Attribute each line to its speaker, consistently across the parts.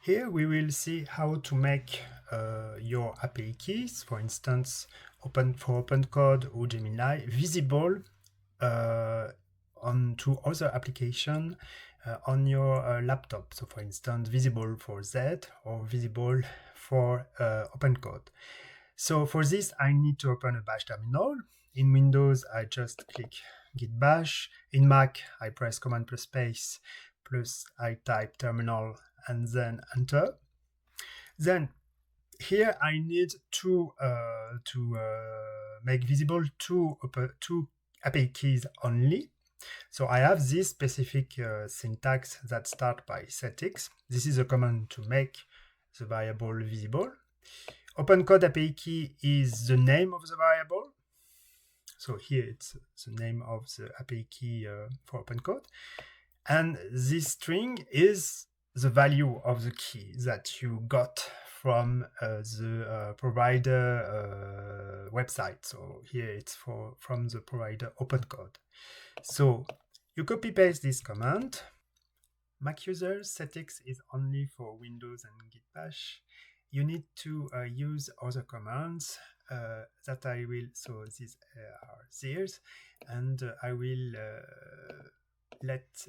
Speaker 1: Here we will see how to make your API keys, for instance, for Opencode or Gemini, visible onto other applications on your laptop. So for instance, visible for Zed or visible for Opencode. So for this, I need to open a Bash terminal. In Windows, I just click Git Bash. In Mac, I press Command plus Space, plus I type terminal and then enter. Then here I need to make visible two API keys only. So I have this specific syntax that starts by setX. This is a command to make the variable visible. Opencode API key is the name of the variable. So here it's the name of the API key for Opencode. And this string is the value of the key that you got from the provider website. So here it's from the provider Opencode. So you copy paste this command. Mac users, setX is only for Windows and Git Bash. You need to use other commands that I will, so these are theirs, and I will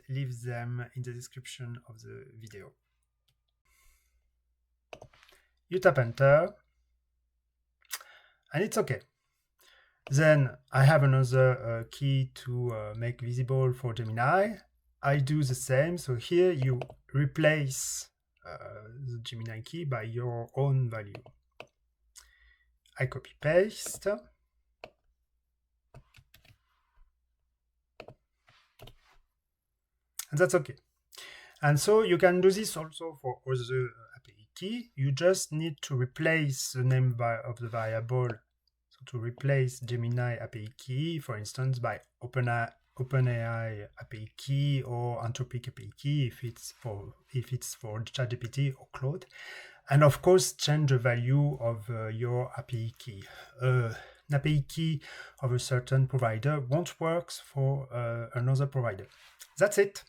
Speaker 1: leave them in the description of the video. You tap enter, and it's okay. Then I have another key to make visible for Gemini. I do the same. So here you replace the Gemini key by your own value. I copy paste. And that's okay. And so you can do this also for other API key. You just need to replace the name of the variable. So to replace Gemini API key, for instance, by OpenAI API key or Anthropic API key if it's for ChatGPT or Claude. And of course, change the value of your API key. An API key of a certain provider won't work for another provider. That's it.